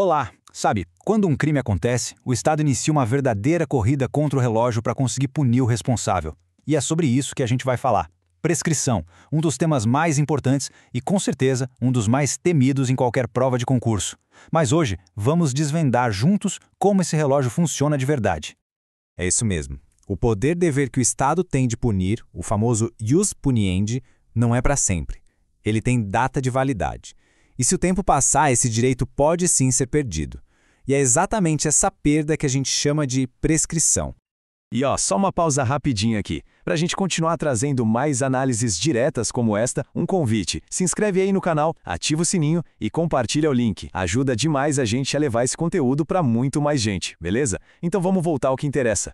Olá! Sabe, quando um crime acontece, o Estado inicia uma verdadeira corrida contra o relógio para conseguir punir o responsável. E é sobre isso que a gente vai falar. Prescrição, um dos temas mais importantes e, com certeza, um dos mais temidos em qualquer prova de concurso. Mas hoje, vamos desvendar juntos como esse relógio funciona de verdade. É isso mesmo. O poder-dever que o Estado tem de punir, o famoso ius puniendi, não é para sempre. Ele tem data de validade. E se o tempo passar, esse direito pode sim ser perdido. E é exatamente essa perda que a gente chama de prescrição. E só uma pausa rapidinha aqui. Para a gente continuar trazendo mais análises diretas como esta, um convite. Se inscreve aí no canal, ativa o sininho e compartilha o link. Ajuda demais a gente a levar esse conteúdo para muito mais gente, beleza? Então vamos voltar ao que interessa.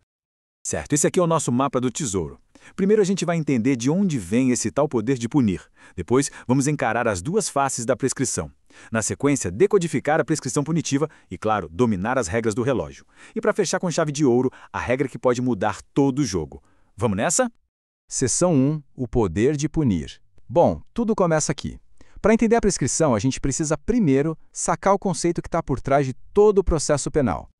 Certo, esse aqui é o nosso mapa do tesouro. Primeiro a gente vai entender de onde vem esse tal poder de punir. Depois, vamos encarar as duas faces da prescrição. Na sequência, decodificar a prescrição punitiva e, claro, dominar as regras do relógio. E para fechar com chave de ouro, a regra que pode mudar todo o jogo. Vamos nessa? Seção 1. O poder de punir. Bom, tudo começa aqui. Para entender a prescrição, a gente precisa primeiro sacar o conceito que está por trás de todo o processo penal.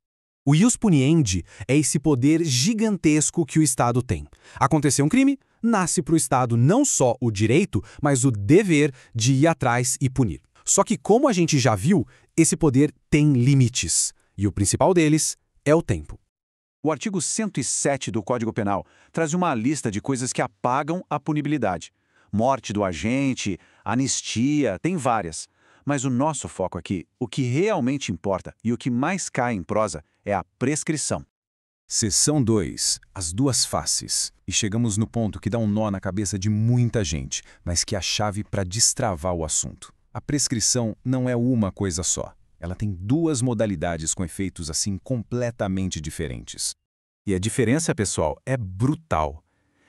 O ius puniendi é esse poder gigantesco que o Estado tem. Aconteceu um crime, nasce para o Estado não só o direito, mas o dever de ir atrás e punir. Só que, como a gente já viu, esse poder tem limites. E o principal deles é o tempo. O artigo 107 do Código Penal traz uma lista de coisas que apagam a punibilidade. Morte do agente, anistia, tem várias. Mas o nosso foco aqui, o que realmente importa e o que mais cai em prosa, é a prescrição. Seção 2. As duas faces. E chegamos no ponto que dá um nó na cabeça de muita gente, mas que é a chave para destravar o assunto. A prescrição não é uma coisa só. Ela tem duas modalidades com efeitos assim completamente diferentes. E a diferença, pessoal, é brutal.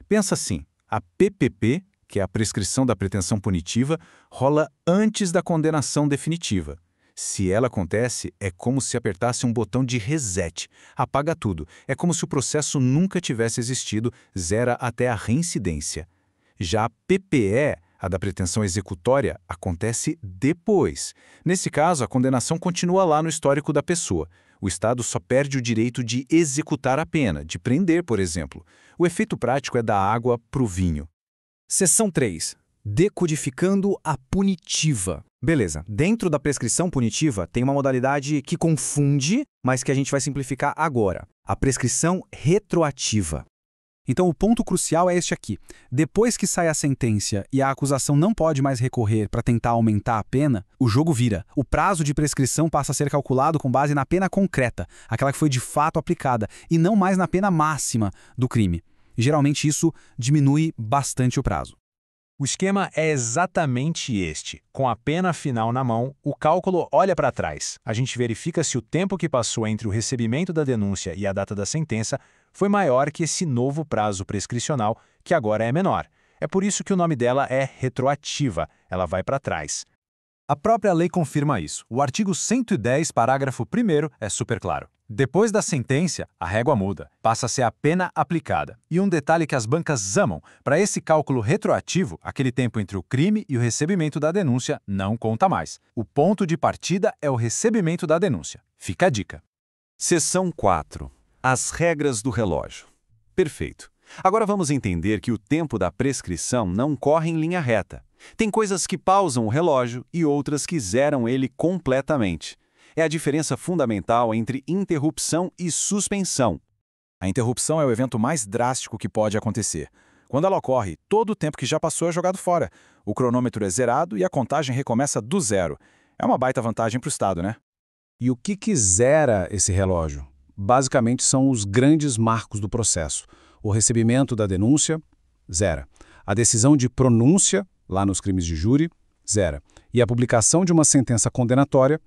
Pensa assim, a PPP, que é a prescrição da pretensão punitiva, rola antes da condenação definitiva. Se ela acontece, é como se apertasse um botão de reset. Apaga tudo. É como se o processo nunca tivesse existido, zera até a reincidência. Já a PPE, a da pretensão executória, acontece depois. Nesse caso, a condenação continua lá no histórico da pessoa. O Estado só perde o direito de executar a pena, de prender, por exemplo. O efeito prático é da água para o vinho. Seção 3. Decodificando a punitiva. Beleza, dentro da prescrição punitiva tem uma modalidade que confunde, mas que a gente vai simplificar agora. A prescrição retroativa. Então o ponto crucial é este aqui. Depois que sai a sentença e a acusação não pode mais recorrer para tentar aumentar a pena, o jogo vira. O prazo de prescrição passa a ser calculado com base na pena concreta, aquela que foi de fato aplicada, e não mais na pena máxima do crime. E geralmente isso diminui bastante o prazo. O esquema é exatamente este. Com a pena final na mão, o cálculo olha para trás. A gente verifica se o tempo que passou entre o recebimento da denúncia e a data da sentença foi maior que esse novo prazo prescricional, que agora é menor. É por isso que o nome dela é retroativa. Ela vai para trás. A própria lei confirma isso. O artigo 110, parágrafo 1º, é super claro. Depois da sentença, a régua muda, passa a ser a pena aplicada. E um detalhe que as bancas amam, para esse cálculo retroativo, aquele tempo entre o crime e o recebimento da denúncia não conta mais. O ponto de partida é o recebimento da denúncia. Fica a dica. Seção 4. As regras do relógio. Perfeito. Agora vamos entender que o tempo da prescrição não corre em linha reta. Tem coisas que pausam o relógio e outras que zeram ele completamente. É a diferença fundamental entre interrupção e suspensão. A interrupção é o evento mais drástico que pode acontecer. Quando ela ocorre, todo o tempo que já passou é jogado fora. O cronômetro é zerado e a contagem recomeça do zero. É uma baita vantagem para o Estado, né? E o que zera esse relógio? Basicamente são os grandes marcos do processo. O recebimento da denúncia, zera. A decisão de pronúncia, lá nos crimes de júri, zera. E a publicação de uma sentença condenatória,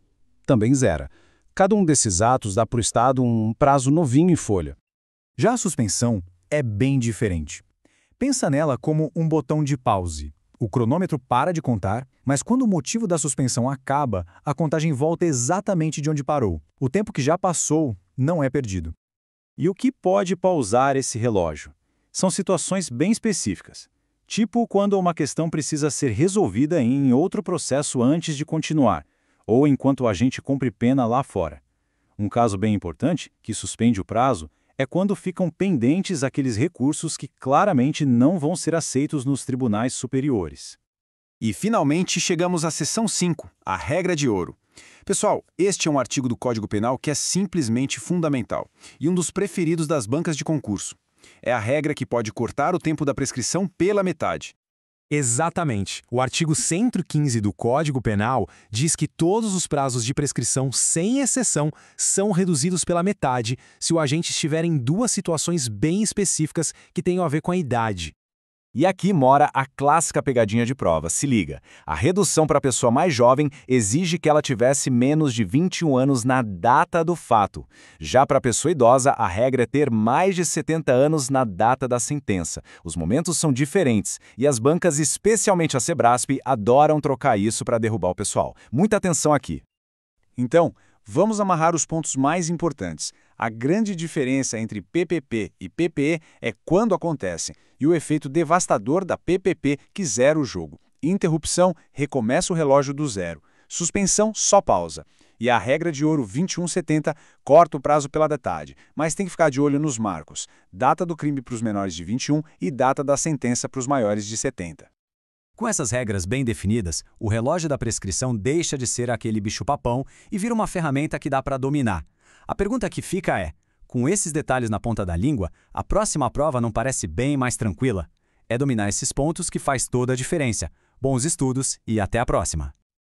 também zera. Cada um desses atos dá para o Estado um prazo novinho em folha. Já a suspensão é bem diferente. Pensa nela como um botão de pause. O cronômetro para de contar, mas quando o motivo da suspensão acaba, a contagem volta exatamente de onde parou. O tempo que já passou não é perdido. E o que pode pausar esse relógio? São situações bem específicas. Tipo quando uma questão precisa ser resolvida em outro processo antes de continuar. ou enquanto o agente cumpre pena lá fora. Um caso bem importante, que suspende o prazo, é quando ficam pendentes aqueles recursos que claramente não vão ser aceitos nos tribunais superiores. E, finalmente, chegamos à seção 5, a regra de ouro. Pessoal, este é um artigo do Código Penal que é simplesmente fundamental e um dos preferidos das bancas de concurso. É a regra que pode cortar o tempo da prescrição pela metade. Exatamente. O artigo 115 do Código Penal diz que todos os prazos de prescrição, sem exceção, são reduzidos pela metade se o agente estiver em duas situações bem específicas que tenham a ver com a idade. E aqui mora a clássica pegadinha de prova. Se liga, a redução para a pessoa mais jovem exige que ela tivesse menos de 21 anos na data do fato. Já para a pessoa idosa, a regra é ter mais de 70 anos na data da sentença. Os momentos são diferentes e as bancas, especialmente a Sebrasp, adoram trocar isso para derrubar o pessoal. Muita atenção aqui. Então, vamos amarrar os pontos mais importantes. A grande diferença entre PPP e PPE é quando acontecem, e o efeito devastador da PPP que zera o jogo. Interrupção, recomeça o relógio do zero. Suspensão, só pausa. E a regra de ouro 2170 corta o prazo pela metade, mas tem que ficar de olho nos marcos. Data do crime para os menores de 21 e data da sentença para os maiores de 70. Com essas regras bem definidas, o relógio da prescrição deixa de ser aquele bicho-papão e vira uma ferramenta que dá para dominar. A pergunta que fica é, com esses detalhes na ponta da língua, a próxima prova não parece bem mais tranquila? É dominar esses pontos que faz toda a diferença. Bons estudos e até a próxima!